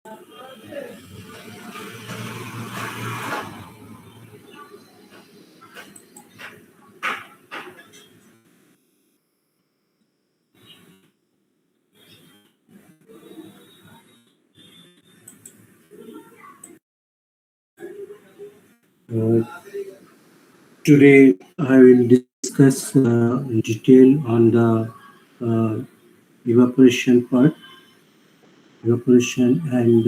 Uh, Today, I will discuss in detail on the uh, evaporation part, evaporation and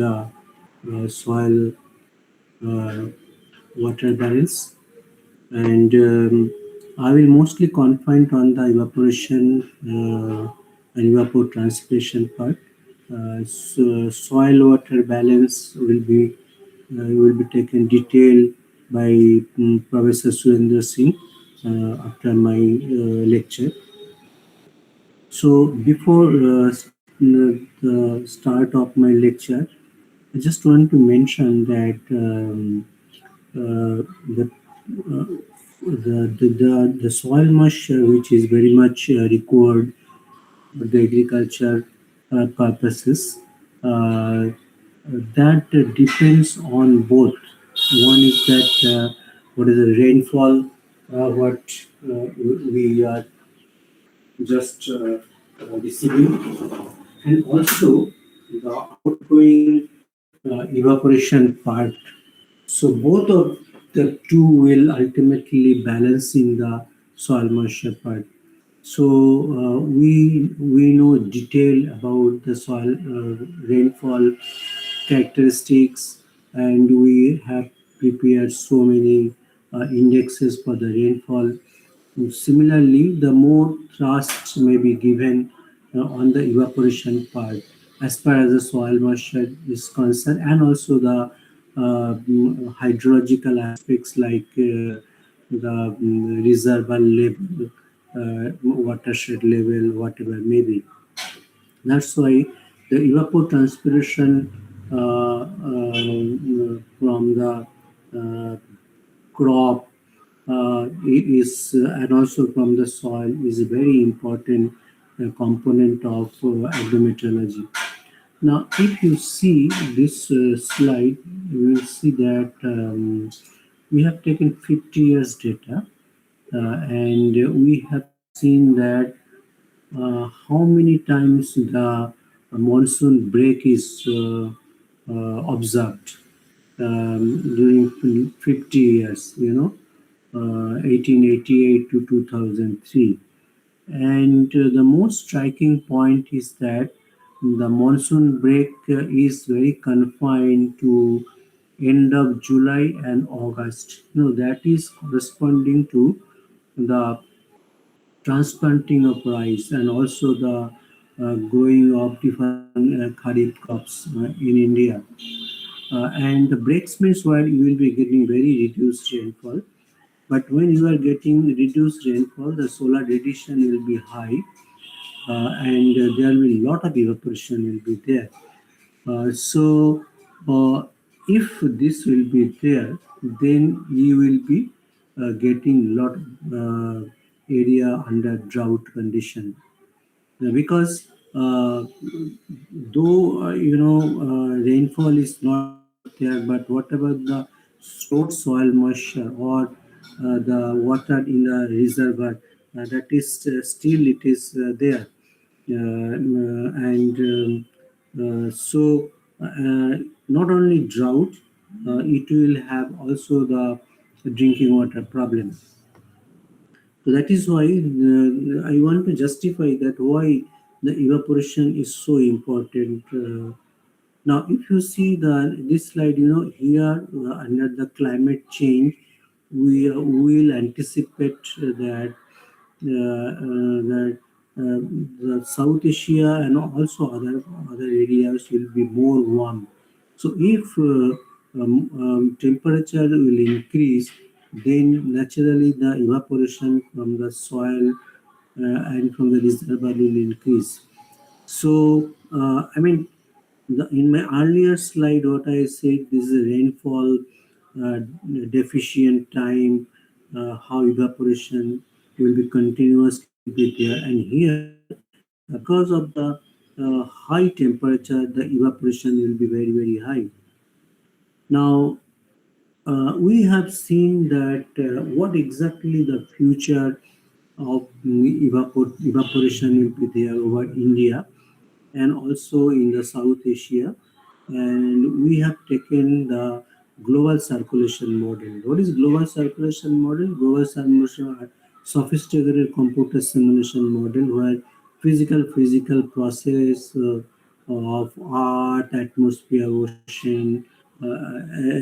soil uh, water balance. And I will mostly confine on the evaporation and evapotranspiration part. So soil water balance will be taken detail by Professor Surendra Singh after my lecture. So before the start of my lecture, I just want to mention that the uh, the soil moisture, which is very much required for the agriculture purposes, that depends on both. One is that what is the rainfall, what we are just receiving, and also the outgoing evaporation part. So both of the two will ultimately balancing the soil moisture part. So we know detail about the soil rainfall characteristics, and we have prepared so many indexes for the rainfall. Similarly, the more thrust may be given on the evaporation part as far as the soil moisture is concerned, and also the hydrological aspects like the reservoir level, watershed level, whatever may be. That's why the evapotranspiration from the crop is and also from the soil is a very important component of agrometeorology. Now, if you see this slide, you will see that we have taken 50 years data, and we have seen that how many times the monsoon break is observed during 50 years, 1888 to 2003. And the most striking point is that the monsoon break is very confined to end of July and August. That is corresponding to the transplanting of rice and also the growing of different kharif crops in India. And the breaks means where you will be getting very reduced rainfall. But when you are getting reduced rainfall, the solar radiation will be high, and there will be a lot of evaporation will be there. So, if this will be there, then you will be getting lot area under drought condition. Because though rainfall is not there, but whatever the stored soil moisture or the water in the reservoir, that is still it is there. And so not only drought, it will have also the drinking water problem. So that is why I want to justify that why the evaporation is so important. Now, if you see the this slide, here under the climate change, we will anticipate that the South Asia and also other areas will be more warm. So if temperature will increase, then naturally the evaporation from the soil and from the reservoir will increase. So I mean, in my earlier slide, what I said, this is rainfall uh, deficient time, how evaporation will be continuously be there, and here because of the high temperature, the evaporation will be very, very high. Now, we have seen that what exactly the future of evaporation will be there over India and also in the South Asia. And we have taken the global circulation model. What is global circulation model? Global circulation sophisticated computer simulation model where physical process of art, atmosphere, ocean,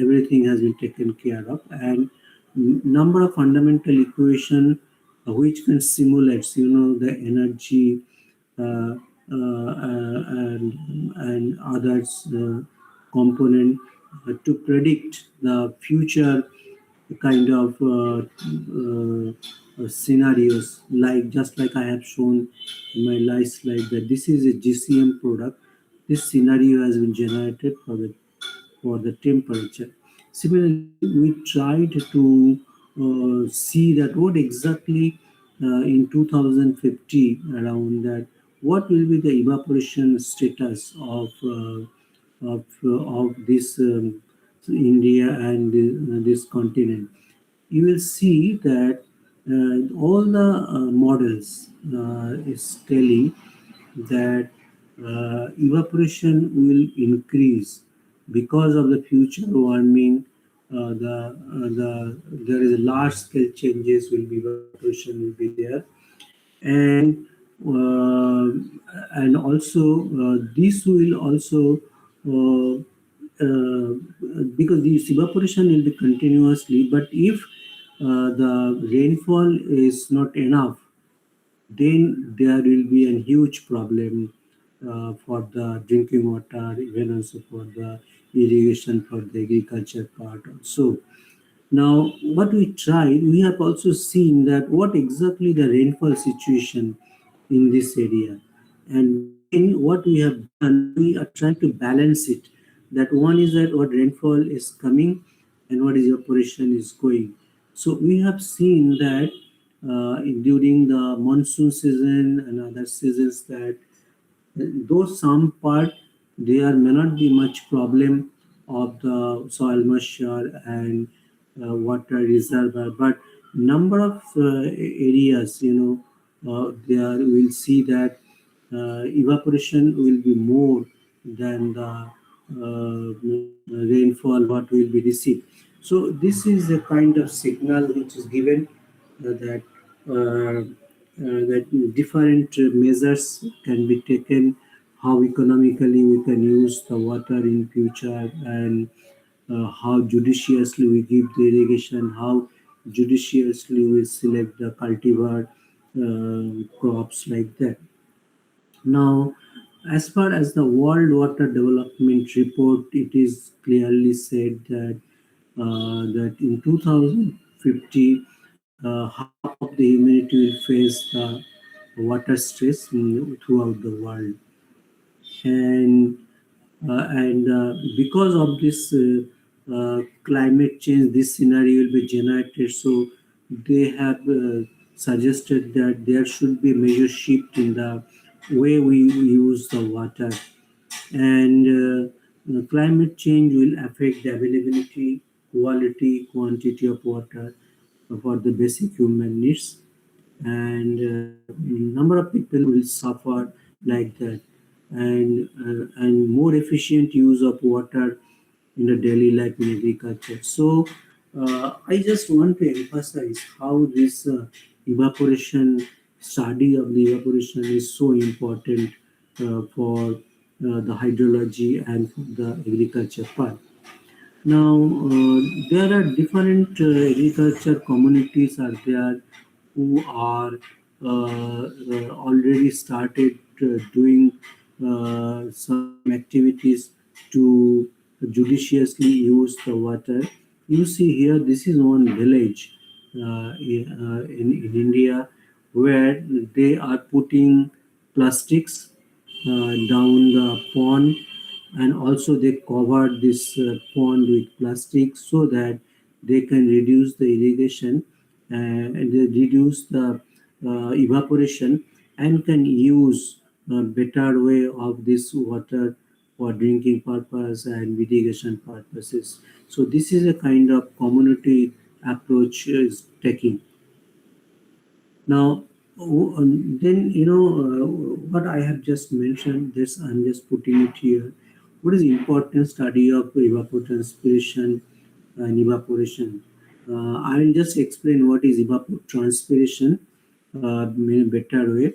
everything has been taken care of, and number of fundamental equation which can simulate, the energy and others component to predict the future kind of scenarios, like just like I have shown in my last slide, that this is a GCM product. This scenario has been generated for the temperature. Similarly, we tried to see that what exactly in 2050 around that, what will be the evaporation status of this India and this continent. You will see that all the models is telling that evaporation will increase because of the future warming. There is a large scale changes will be, evaporation will be there, and uh, also this will also uh, uh, because this evaporation will be continuously, but if the rainfall is not enough, then there will be a huge problem for the drinking water, even also for the irrigation, for the agriculture part also. Now, what we tried, we have also seen that what exactly the rainfall situation in this area. And then what we have done, we are trying to balance it. That one is that what rainfall is coming and what is evaporation is going. So we have seen that during the monsoon season and other seasons, that though some part there may not be much problem of the soil moisture and water reservoir, but number of areas, there we'll see that evaporation will be more than the rainfall what will be received. So this is a kind of signal which is given that different measures can be taken, how economically we can use the water in future, and how judiciously we give the irrigation, how judiciously we select the cultivar crops like that. Now, as far as the World Water Development Report, it is clearly said that in 2050, half of the humanity will face the water stress throughout the world, and because of this climate change, this scenario will be generated. So they have suggested that there should be a major shift in the way we use the water, and climate change will affect the availability, quality, quantity of water for the basic human needs, and number of people will suffer like that, and more efficient use of water in the daily life in agriculture. So I just want to emphasize how this evaporation, study of the evaporation is so important for the hydrology and for the agriculture part. Now, there are different agriculture communities are there who are already started doing some activities to judiciously use the water. You see here, this is one village in India where they are putting plastics down the pond, and also they covered this pond with plastic so that they can reduce the irrigation and they reduce the evaporation and can use better way of this water for drinking purpose and irrigation purposes. So this is a kind of community approach is taking. Now, then what I have just mentioned. This I'm just putting it here. What is important study of evapotranspiration and evaporation? I will just explain what is evapotranspiration in a better way.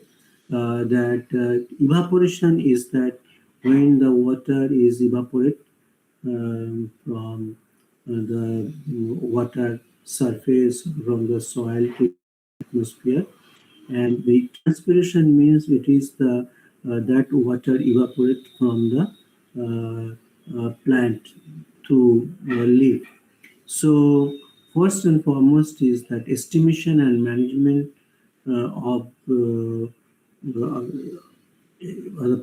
That evaporation is that when the water is evaporate from the water surface from the soil to atmosphere, and the transpiration means it is the that water evaporate from the plant to leaf. So first and foremost is that estimation and management of the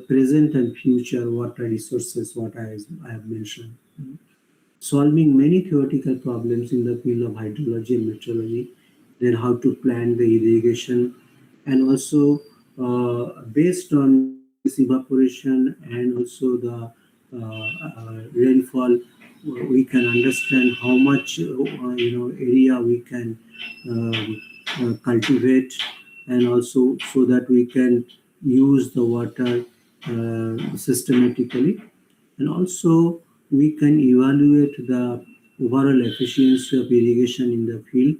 present and future water resources, what I have mentioned. Solving many theoretical problems in the field of hydrology and meteorology, then how to plan the irrigation, and also based on this evaporation and also the rainfall, we can understand how much area we can cultivate, and also so that we can use the water systematically, and also we can evaluate the overall efficiency of irrigation in the field,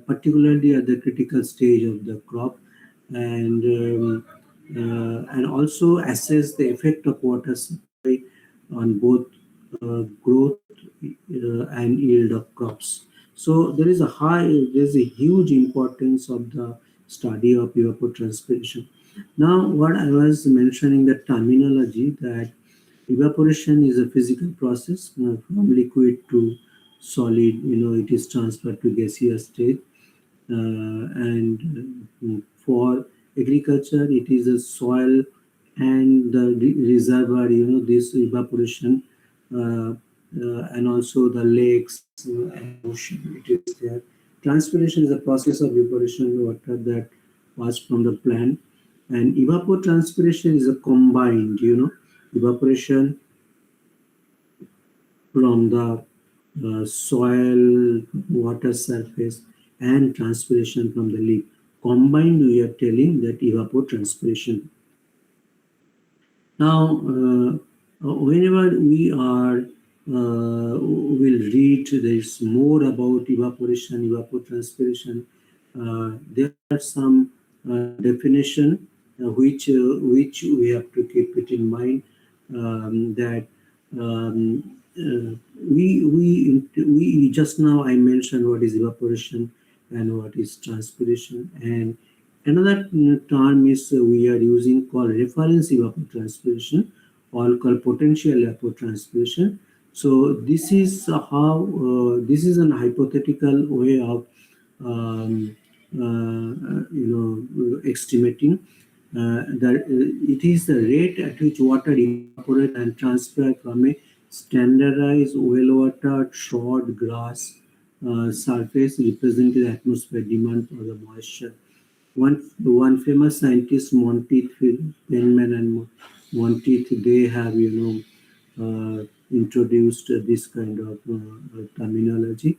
particularly at the critical stage of the crop, and also assess the effect of water supply on both growth and yield of crops. So there's a huge importance of the study of evapotranspiration. Now, what I was mentioning, the terminology that evaporation is a physical process from liquid to solid. It is transferred to gaseous state, and for agriculture, it is a soil and the reservoir. This evaporation, and also the lakes and ocean. It is there. Transpiration is a process of evaporation of water that was from the plant, and evapotranspiration is a combined. Evaporation from the soil, water surface, and transpiration from the leaf. Combined, we are telling that evapotranspiration. Now, whenever we are will read there's more about evaporation, evapotranspiration. There are some definition which we have to keep it in mind, that we just now I mentioned what is evaporation and what is transpiration, and another term is we are using called reference evapotranspiration or called potential evapotranspiration. So this is an hypothetical way of estimating that it is the rate at which water evaporates and transfer from a standardized well-watered short grass surface representing the atmosphere demand for the moisture. One famous scientist, Monteith Penman and Monteith, they have introduced this kind of terminology.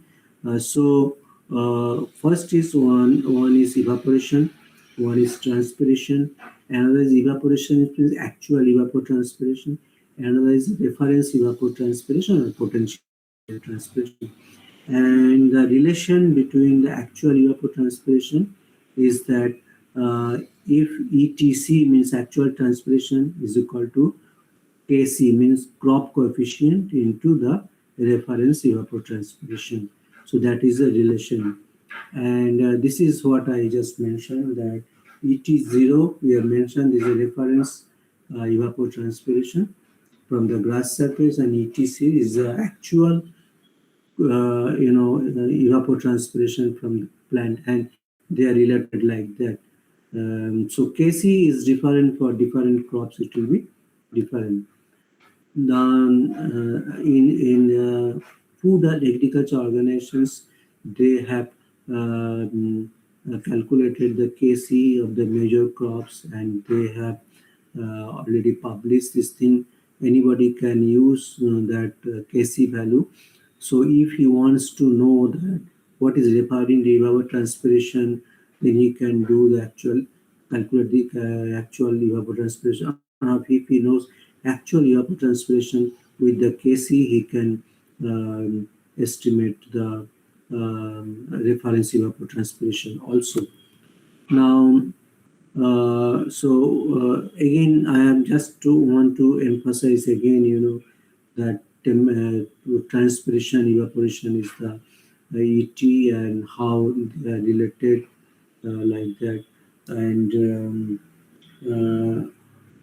First is one is evaporation, one is transpiration, another is evaporation is actual evapotranspiration, another is reference evapotranspiration or potential transpiration. And the relation between the actual evapotranspiration is that if ETC means actual transpiration is equal to Kc means crop coefficient into the reference evapotranspiration. So that is a relation. And this is what I just mentioned, that ET0 we have mentioned is a reference evapotranspiration from the grass surface, and ETC is the actual evapotranspiration from the plant, and they are related like that. So Kc is different for different crops, it will be different. Then in food and agriculture organizations, they have calculated the Kc of the major crops, and they have already published this thing. Anybody can use that Kc value. So if he wants to know that what is referring the evapotranspiration, then he can do the actual calculate the actual evapotranspiration. Or if he knows actual evapotranspiration with the Kc, he can estimate the reference evapotranspiration also. Now, again, I am just to want to emphasize again, that transpiration, evaporation is the ET and how they are related like that, and uh,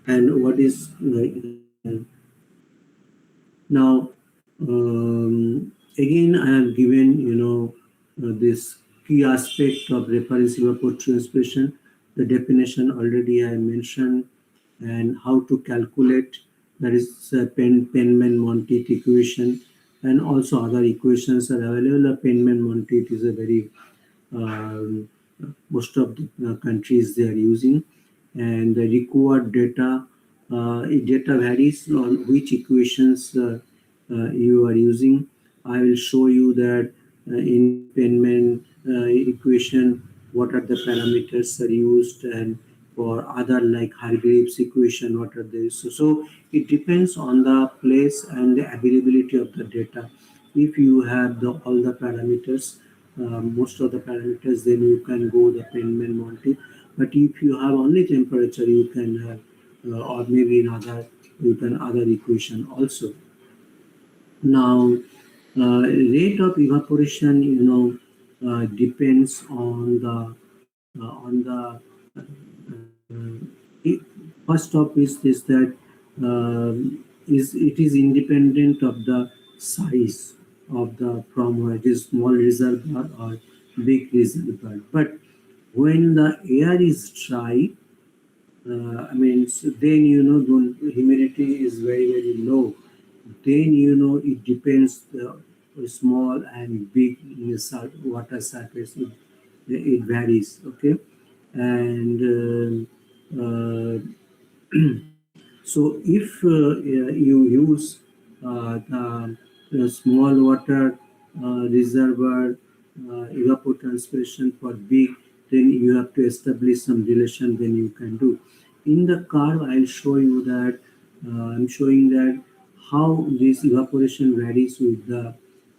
and what is now, again, I have given, this key aspect of reference evapotranspiration. The definition already I mentioned, and how to calculate. That is Penman-Monteith equation, and also other equations are available. Penman-Monteith is a very um, most of the countries they are using, and the required data varies on which equations you are using. I will show you that in Penman equation what are the parameters are used, and for other like Hargreaves equation what are they. So it depends on the place and the availability of the data. If you have all the parameters, most of the parameters, then you can go the Penman Monty. But if you have only temperature, you can have, or maybe in other, you can other equation also. Now, rate of evaporation, depends on the it, first off is this that is it is independent of the size of the from where it is small reservoir or big reservoir. But when the air is dry, then the humidity is very low. Then it depends the small and big water surface. It varies. Okay, and so if you use the small water reservoir evapotranspiration for big, then you have to establish some relation. Then you can do. In the curve, I'll show you that I'm showing that how this evaporation varies with the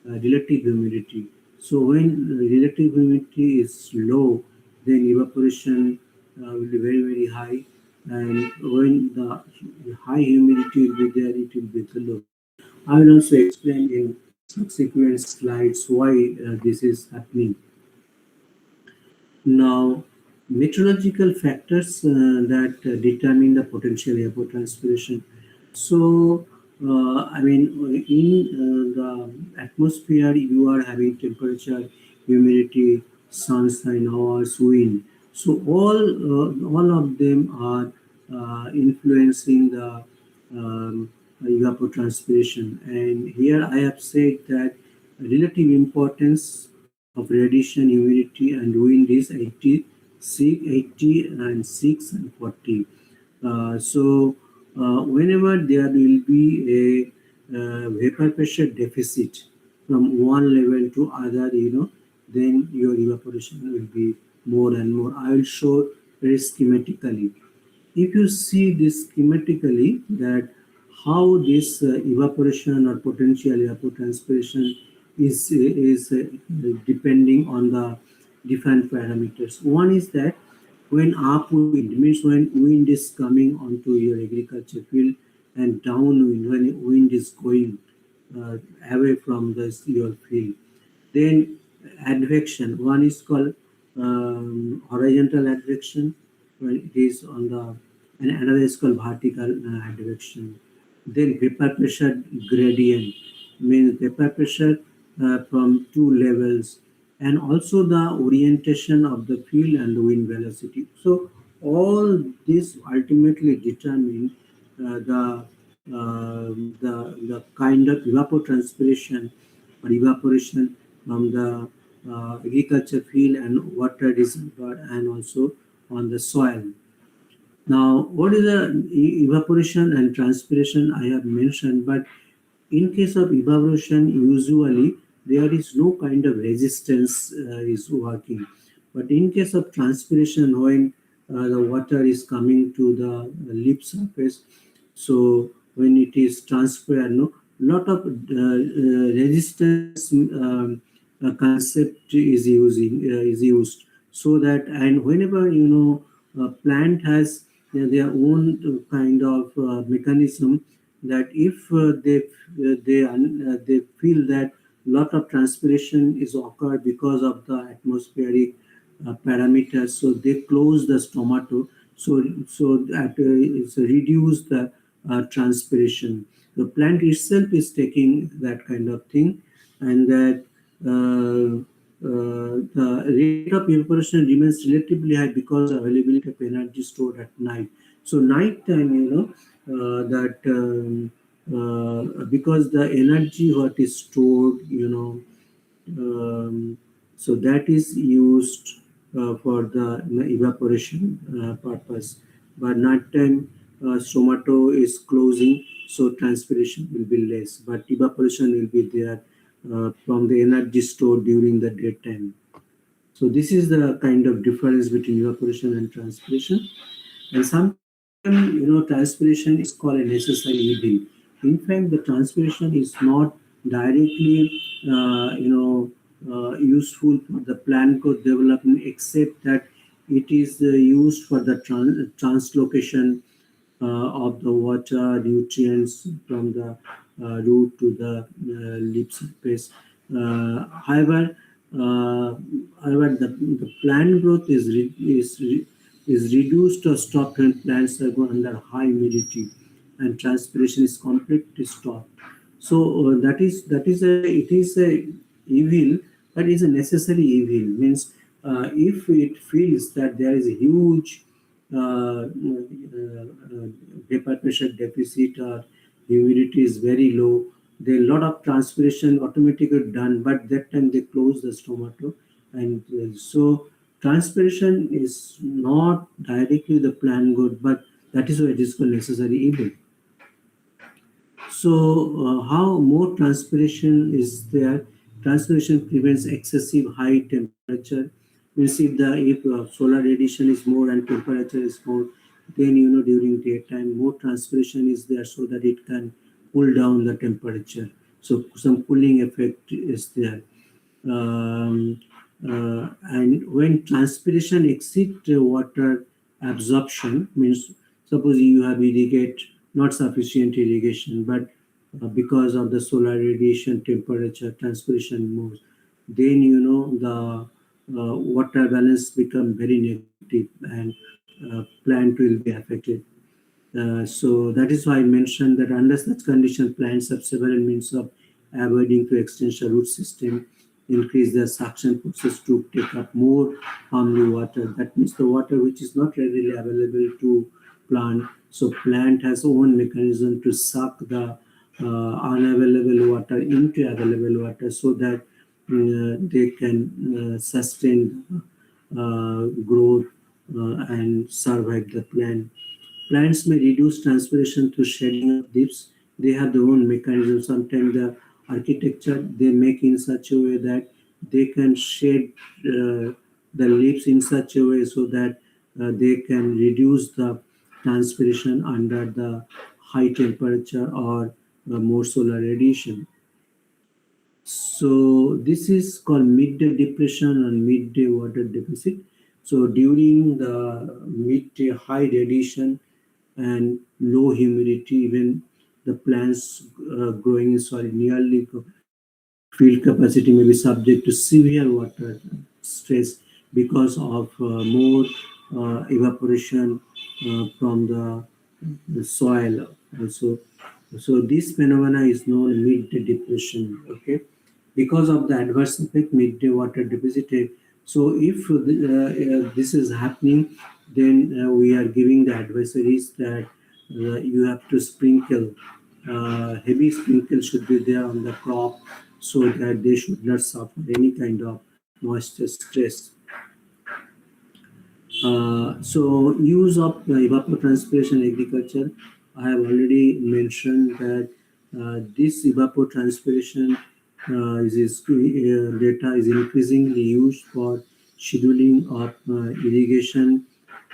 relative humidity. So when relative humidity is low, then evaporation will be very high, and when the high humidity will be there, it will be the low. I will also explain in subsequent slides why this is happening. Now, meteorological factors that determine the potential evapotranspiration. So, in the atmosphere, you are having temperature, humidity, sunshine hours, wind. So, all of them are influencing the evapotranspiration. And here I have said that relative importance of radiation, humidity, and wind is 80 and 6 and 40. Whenever there will be a vapor pressure deficit from one level to other, then your evaporation will be more and more. I will show very schematically. If you see this schematically, that how this evaporation or potential evapotranspiration is depending on the different parameters. One is that when upwind means when wind is coming onto your agriculture field, and downwind when wind is going uh, away from your field. Then advection, one is called horizontal advection, when it is on the, and another is called vertical advection. Then vapor pressure gradient means vapor pressure from two levels, and also the orientation of the field and the wind velocity. So all this ultimately determine the kind of evapotranspiration or evaporation from the agriculture field and water reservoir, and also on the soil. Now, what is the evaporation and transpiration I have mentioned, but in case of evaporation, usually there is no kind of resistance is working. But in case of transpiration, when the water is coming to the lip surface, so when it is transpired, no, lot of resistance concept is used, so that, and whenever a plant has their own kind of mechanism, that if they feel that lot of transpiration is occurred because of the atmospheric parameters, so they close the stomato, so that it's reduce the transpiration. The plant itself is taking that kind of thing, and that the rate of evaporation remains relatively high because of availability of energy stored at night. So night time, that because the energy what is stored, so that is used for the evaporation purpose. But nighttime stomato is closing, so transpiration will be less, but evaporation will be there from the energy stored during the daytime. So this is the kind of difference between evaporation and transpiration. And sometimes, transpiration is called a necessary evil. In fact, the transpiration is not directly, useful for the plant growth development, except that it is used for the translocation of the water nutrients from the root to the leaf surface. However, the plant growth is reduced or stopped when plants are go under high humidity, and transpiration is completely stopped. So that is a it is a evil, but is a necessary evil. Means if it feels that there is a huge vapor pressure deficit or humidity is very low, there a lot of transpiration automatically done, but that time they close the stomato, and so transpiration is not directly the plant good, but that is why it is called necessary evil. So, how more transpiration is there? Transpiration prevents excessive high temperature. Means if solar radiation is more and temperature is more, then during daytime more transpiration is there so that it can cool down the temperature. So some cooling effect is there. And when transpiration exceeds water absorption, means suppose you have irrigate not sufficient irrigation, but because of the solar radiation temperature transpiration moves, then the water balance become very negative, and plant will be affected. So that is why I mentioned that under such condition, plants have several means of avoiding to extend the root system, increase their suction process to take up more harmful water. That means the water which is not readily available to plant. So plant has own mechanism to suck the unavailable water into available water, so that they can sustain growth and survive the plant. Plants may reduce transpiration through shedding of leaves. They have their own mechanism. Sometimes the architecture they make in such a way that they can shed the leaves in such a way so that they can reduce the transpiration under the high temperature or more solar radiation. So this is called midday depression and midday water deficit. So during the midday high radiation and low humidity, even the plants growing in soil nearly field capacity may be subject to severe water stress because of more evaporation from the soil also. So this phenomena is known midday depression. Okay, because of the adverse effect midday water deficit. So if this is happening, then we are giving the advisories that you have to sprinkle. Heavy sprinkle should be there on the crop so that they should not suffer any kind of moisture stress. So use of evapotranspiration agriculture, I have already mentioned that this evapotranspiration data is increasingly used for scheduling of irrigation,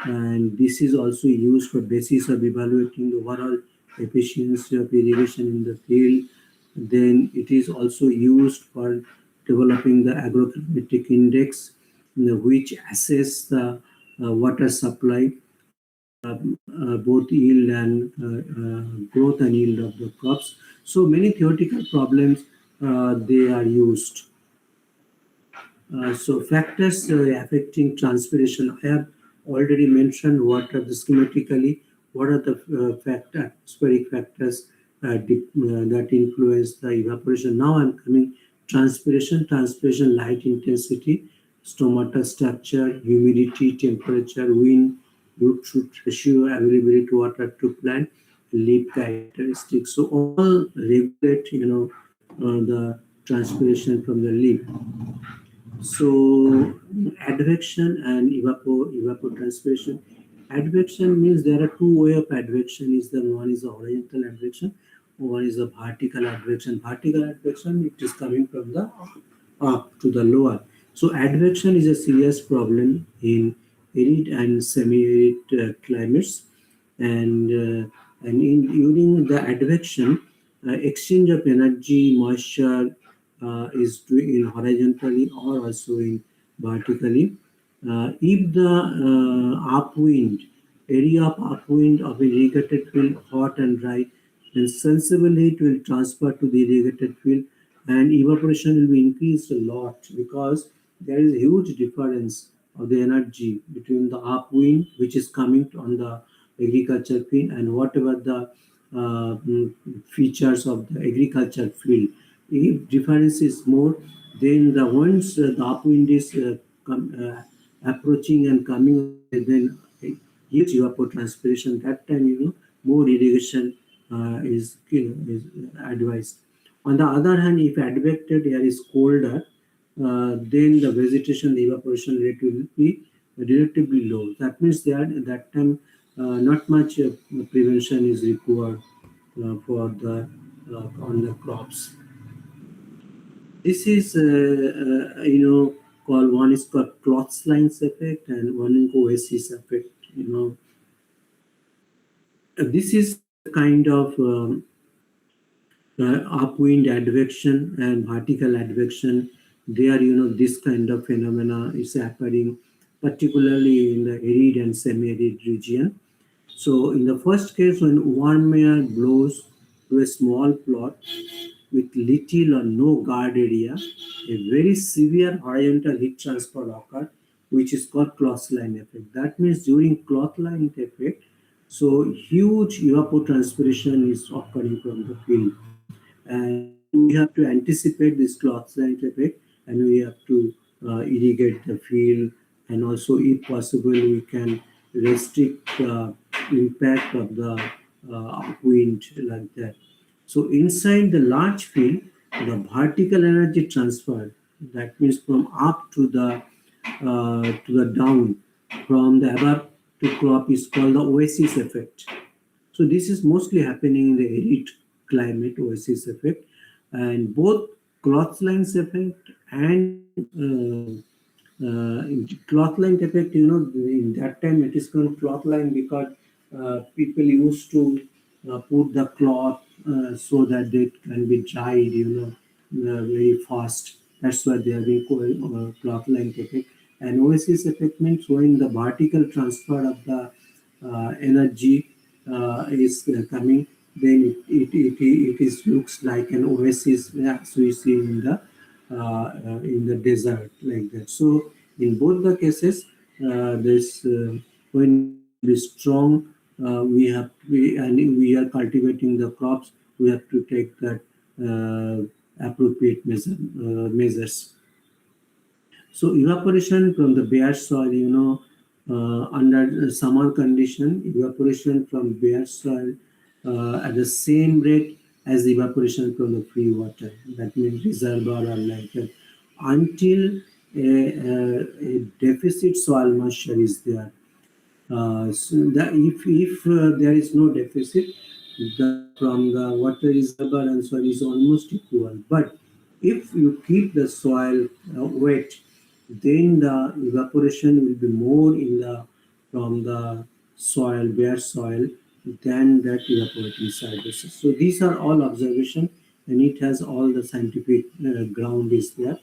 and this is also used for basis of evaluating the overall efficiency of irrigation in the field. Then it is also used for developing the agroclimatic index, which assess the water supply, both yield and growth and yield of the crops. So many theoretical problems they are used. So factors affecting transpiration. I have already mentioned what are the schematically, what are the atmospheric factors that influence the evaporation. Now I'm coming transpiration, light intensity, stomata structure, humidity, temperature, wind, root shoot ratio, availability to water to plant, leaf characteristics. So all regulate, the transpiration from the leaf. So advection and evapotranspiration. Advection means there are two way of advection. Is the one is the horizontal advection, one is the vertical advection. Vertical advection it is coming from the up to the lower. So advection is a serious problem in arid and semi-arid climates, and during the advection, exchange of energy, moisture is in horizontally or also in vertically. If the upwind area of upwind of irrigated field hot and dry, then sensible heat will transfer to the irrigated field, and evaporation will be increased a lot because there is a huge difference of the energy between the upwind which is coming on the agriculture field and whatever the features of the agriculture field. If difference is more, then the once the upwind is approaching and coming, then huge evapotranspiration. That time, more irrigation is advised. On the other hand, if advected air is colder, then the vegetation the evaporation rate will be relatively low. That means that at that time not much prevention is required for the on the crops. This is called one is called cloth lines effect and one is oasis effect. This is kind of upwind advection and vertical advection. There, this kind of phenomena is happening, particularly in the arid and semi-arid region. So, in the first case, when warm air blows to a small plot with little or no guard area, a very severe horizontal heat transfer occurs, which is called cloth line effect. That means during cloth line effect, so huge evapotranspiration is occurring from the field, and we have to anticipate this cloth line effect, and we have to irrigate the field, and also if possible we can restrict the impact of the upwind like that. So inside the large field, the vertical energy transfer, that means from up to the down, from the above to crop, is called the oasis effect. So this is mostly happening in the arid climate, oasis effect, and both cloth lines effect and cloth line effect. In that time it is called cloth line because people used to put the cloth so that it can be dried, very fast. That's why they are being called cloth line effect. And oasis effect means when the vertical transfer of the energy is coming, then it is looks like an oasis as we see in the desert like that. So in both the cases, this when it is strong, we are cultivating the crops. We have to take that appropriate measures. So evaporation from the bare soil, under summer condition, evaporation from bare soil at the same rate as the evaporation from the free water. That means reservoir or like that. Until a deficit soil moisture is there. So that if there is no deficit, the from the water reservoir and soil is almost equal. But if you keep the soil wet, then the evaporation will be more in the from the soil, bare soil, than that evaporating surfaces. So these are all observation, and it has all the scientific ground is there.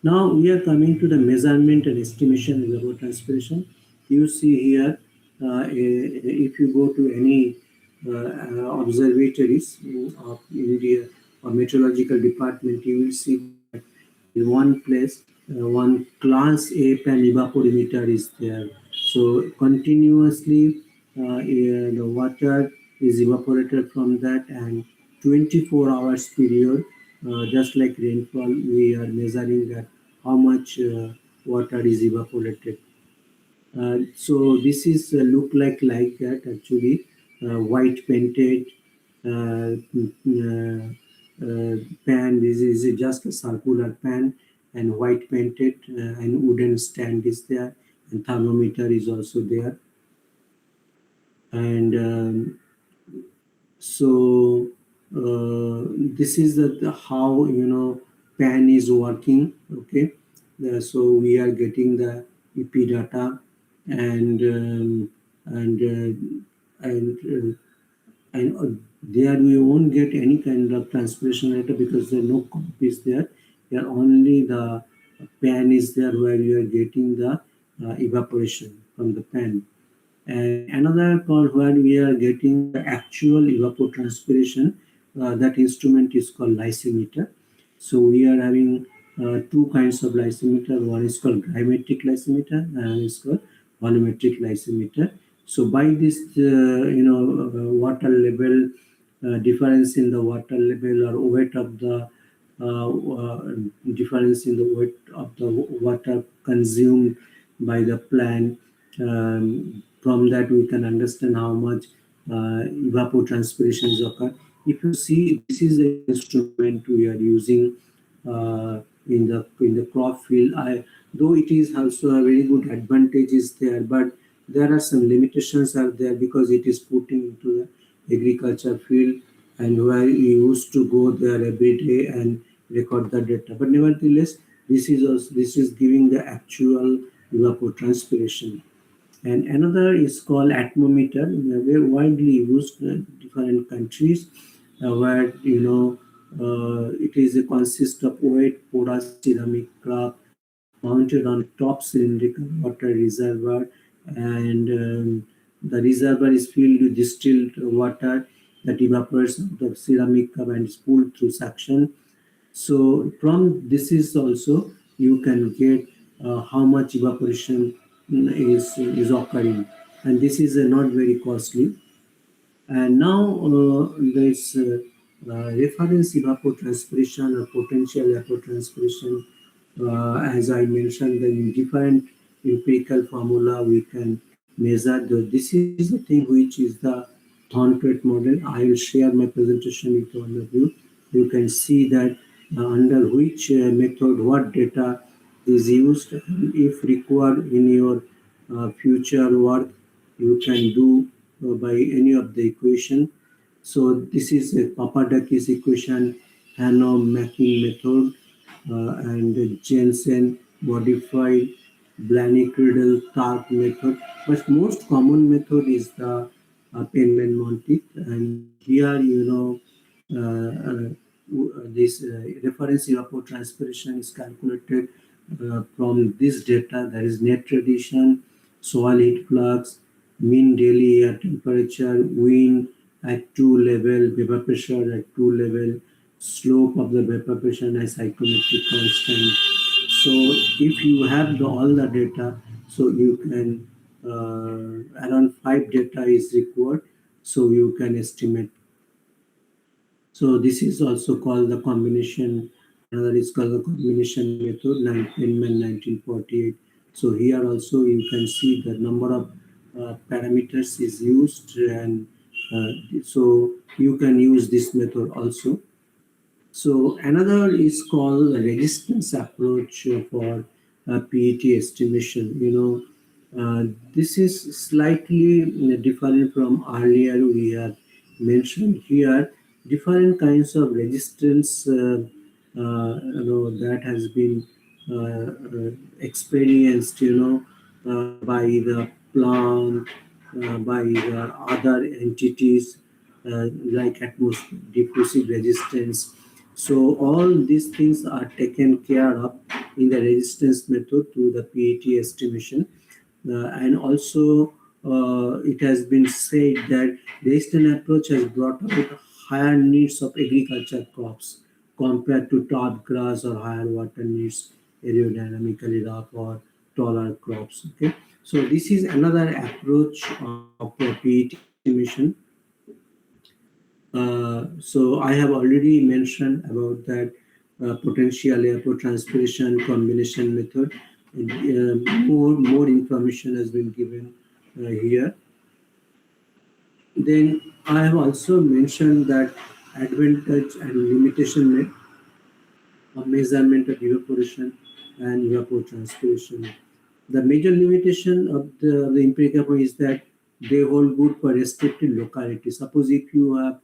Now we are coming to the measurement and estimation of evapotranspiration. You see here, if you go to any observatories of India or meteorological department, you will see that in one place, one class A pan evaporimeter is there. So continuously, the water is evaporated from that, and 24 hours period, just like rainfall, we are measuring that how much water is evaporated. So this is look like that actually, white painted pan. This is just a circular pan and white painted, and wooden stand is there, and thermometer is also there. And so this is the how pan is working. Okay. So we are getting the EP data, and there we won't get any kind of transpiration data because there are no copies there. There only the pan is there where you are getting the evaporation from the pan. And another called where we are getting the actual evapotranspiration, that instrument is called lysimeter. So we are having two kinds of lysimeter. One is called gravimetric lysimeter, and one is called volumetric lysimeter. So by this, water level, difference in the water level or weight of the difference in the weight of the water consumed by the plant. From that, we can understand how much evapotranspiration is occur. If you see, this is the instrument we are using in the crop field. Though it is also a very good advantages there, but there are some limitations are there because it is putting into the agriculture field, and where you used to go there every day and record the data. But nevertheless, this is giving the actual evapotranspiration. And another is called atmometer, very widely used in different countries, where it is a consist of wet porous ceramic cup mounted on top cylindrical water reservoir, and the reservoir is filled with distilled water that evaporates out of ceramic cup and is pulled through suction. So from this is also you can get how much evaporation is occurring, and this is not very costly. And now this reference evapotranspiration or potential evapotranspiration, as I mentioned, in different empirical formula we can measure. This is the thing which is the Thornton model. I will share my presentation with all of you. You can see that under which method what data is used, and if required in your future work, you can do by any of the equation. So this is a Papadakis equation, Hanno-Mackey method, and Jensen modified Blaney-Criddle-Clark method. But most common method is the Penman-Monteith, and here this reference evapotranspiration is calculated from this data. There is net radiation, soil heat flux, mean daily air temperature, wind at 2 level, vapor pressure at 2 level, slope of the vapor pressure and psychrometric constant. So if you have all the data, so you can around 5 data is required, so you can estimate. So this is also called the combination. Another is called the combination method, Penman 1948. So here also you can see the number of parameters is used, and so you can use this method also. So another is called the resistance approach for PET estimation. This is slightly different from earlier we have mentioned here. Different kinds of resistance that has been experienced, by the plant, by the other entities like atmospheric diffusive resistance. So all these things are taken care of in the resistance method through the PET estimation. And also, it has been said that the Eastern approach has brought about higher needs of agriculture crops compared to top grass or higher water needs, aerodynamically rough or taller crops. Okay, so this is another approach of PET estimation. So I have already mentioned about that potential evapotranspiration combination method. And, more information has been given here. Then I have also mentioned that advantage and limitation of measurement of evaporation and evapotranspiration. The major limitation of the empirical point is that they hold good for restricted locality. Suppose if you have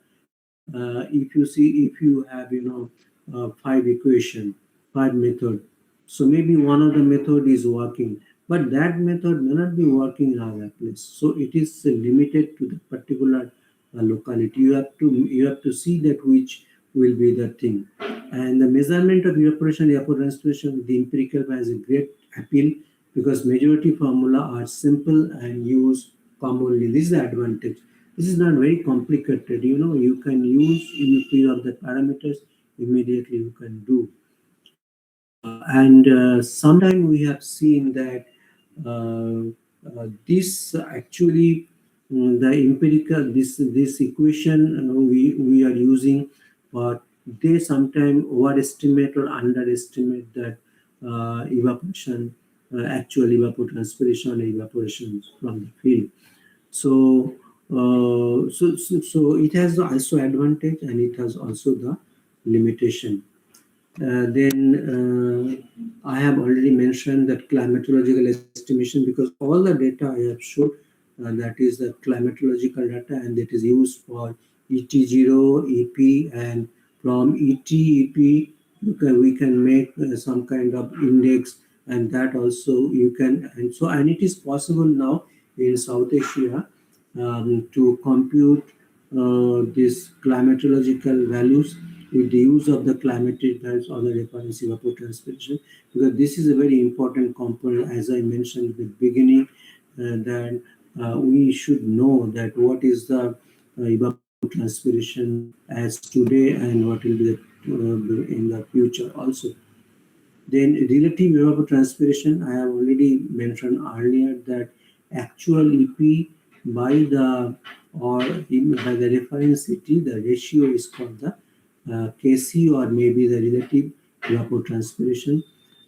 five equation, five method, so maybe one of the method is working, but that method may not be working in other place, so it is limited to the particular locality. You have to see that which will be the thing. And the measurement of evaporation, evapotranspiration, the empirical has a great appeal because majority formula are simple and used commonly. This is the advantage. This is not very complicated. You can use in few of the parameters immediately. You can do. And sometime we have seen that this actually the empirical this equation we are using, but they sometimes overestimate or underestimate that evaporation, actual evapotranspiration and evaporation from the field. So, so it has also advantage and it has also the limitation. Then I have already mentioned that climatological estimation, because all the data I have showed, that is the climatological data, and that is used for ET0, EP, and from ET, EP, we can make some kind of index, and that also you can, and it is possible now in South Asia to compute these climatological values with the use of the climatic values or the reference evapotranspiration, because this is a very important component, as I mentioned at the beginning, that we should know that what is the evapotranspiration as today and what will be in the future also. Then relative evapotranspiration, I have already mentioned earlier that actual EP by the by the reference city, the ratio is called the Kc, or maybe the relative evapotranspiration.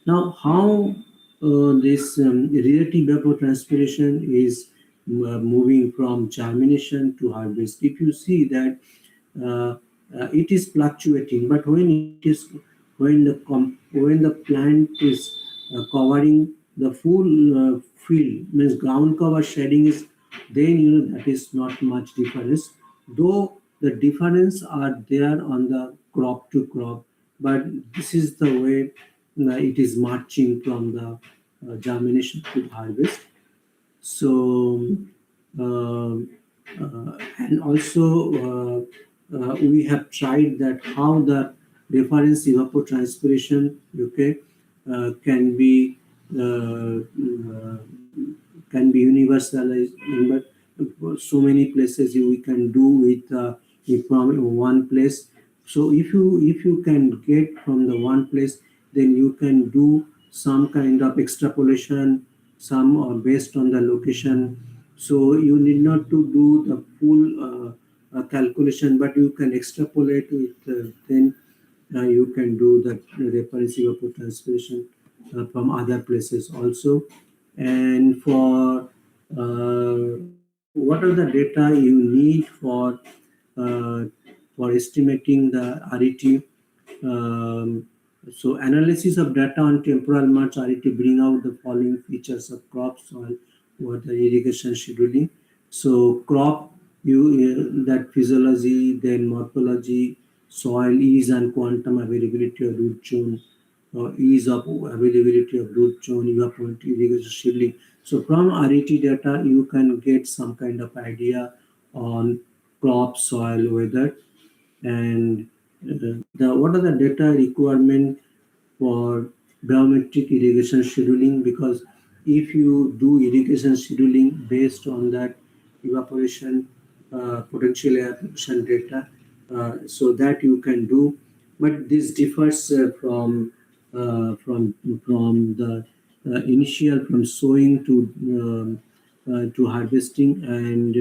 Now, how this relative evapotranspiration is moving from germination to harvest? If you see that uh, it is fluctuating, but when the plant is covering the full field, means ground cover shading is, then that is not much difference, though the difference are there on the crop to crop, but this is the way it is marching from the germination to harvest. So, uh, and also we have tried that how the reference evapotranspiration, okay, can be universalized, but so many places we can do with from one place. So if you can get from the one place, then you can do some kind of extrapolation, some or based on the location. So you need not to do the full calculation, but you can extrapolate it. Then you can do the reference evapotranspiration from other places also. And for what are the data you need uh, for estimating the RET? Um, So analysis of data on temporal march RET bring out the following features of crop, soil, water, irrigation scheduling. So crop, you that physiology, then morphology, soil ease and quantum availability of root zone, ease of availability of root zone, evapotranspiration, irrigation scheduling. So from RET data, you can get some kind of idea on crop, soil, weather, and the what are the data requirement for biometric irrigation scheduling, because if you do irrigation scheduling based on that evaporation potential evaporation data, so that you can do, but this differs from the initial, from sowing to harvesting, and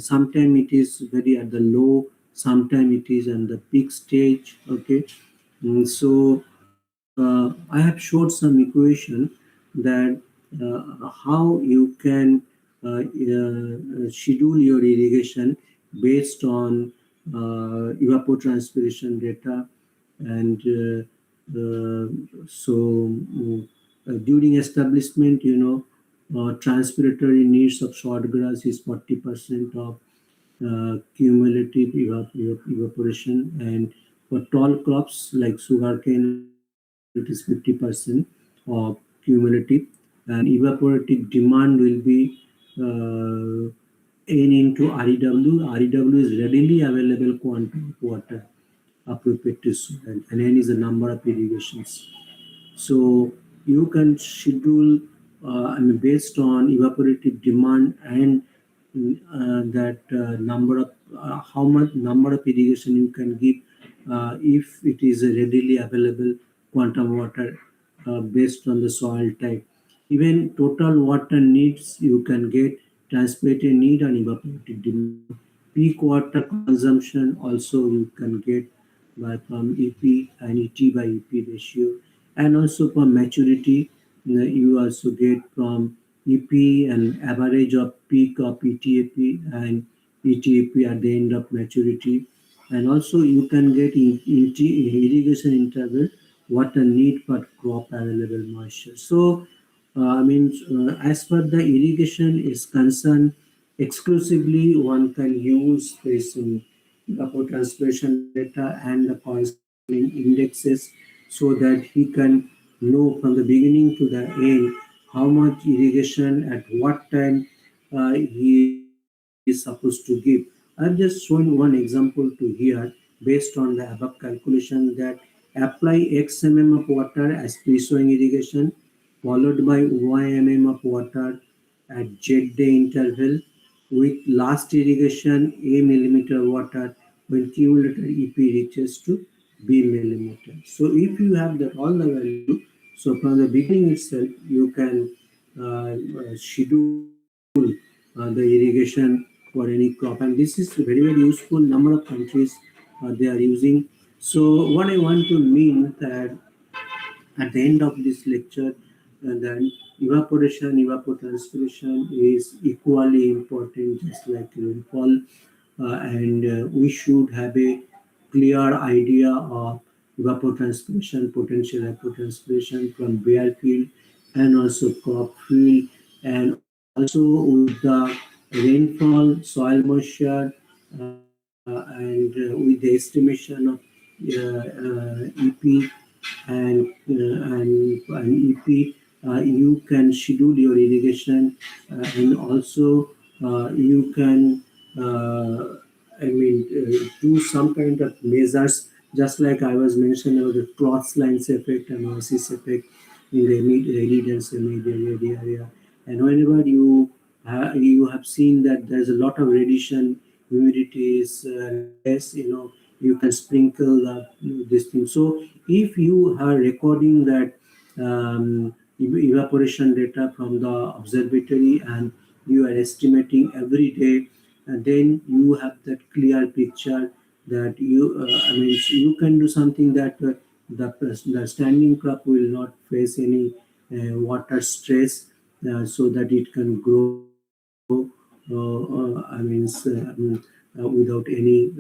sometimes it is very at the low, sometimes it is at the peak stage. Okay. So I have showed some equation that how you can schedule your irrigation based on evapotranspiration data, and during establishment, transpiratory needs of shortgrass is 40% of cumulative evaporation, and for tall crops like sugarcane, it is 50% of cumulative, and evaporative demand will be uh, N into REW. REW is readily available quantum of water appropriate to soil, and N is the number of irrigations. So you can schedule, based on evaporative demand, and that number of how much number of irrigation you can give if it is a readily available quantum water based on the soil type. Even total water needs you can get, transpirated need and evaporative demand. Peak water consumption also you can get by from EP and ET by EP ratio, and also for maturity, you also get from EP and average of peak of ETAP and ETAP at the end of maturity, and also you can get in irrigation interval water need per crop available moisture. So as per the irrigation is concerned, exclusively one can use this evapotranspiration data and the corresponding indexes, so that he can know from the beginning to the end how much irrigation at what time he is supposed to give. I'm just showing one example to here based on the above calculation, that apply X mm of water as pre-sowing irrigation, followed by Y mm of water at jet day interval, with last irrigation A millimeter water when cumulative EP reaches to B millimeter. So if you have that all the value, so from the beginning itself you can schedule the irrigation for any crop, and this is very useful. Number of countries they are using. So what I want to mean that at the end of this lecture, then evaporation, evapotranspiration is equally important, just like rainfall, and we should have a clear idea of evapotranspiration, potential evapotranspiration from bare field and also crop field, and also with the rainfall, soil moisture, and with the estimation of EP and EP, you can schedule your irrigation, and also you can do some kind of measures, just like I was mentioning about the cross lines effect and oasis effect in the rainy dense area. And whenever you have seen that there's a lot of radiation, humidity is less, you can sprinkle this thing. So if you are recording that evaporation data from the observatory, and you are estimating every day, and then you have that clear picture that you can do something that the standing crop will not face any water stress, so that it can grow without any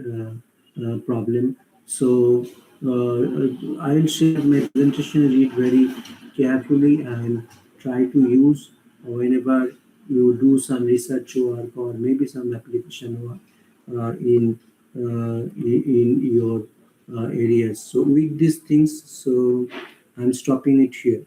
problem. So I'll share my presentation, read very carefully and try to use whenever you do some research work or maybe some application work in your areas. So with these things, so I'm stopping it here.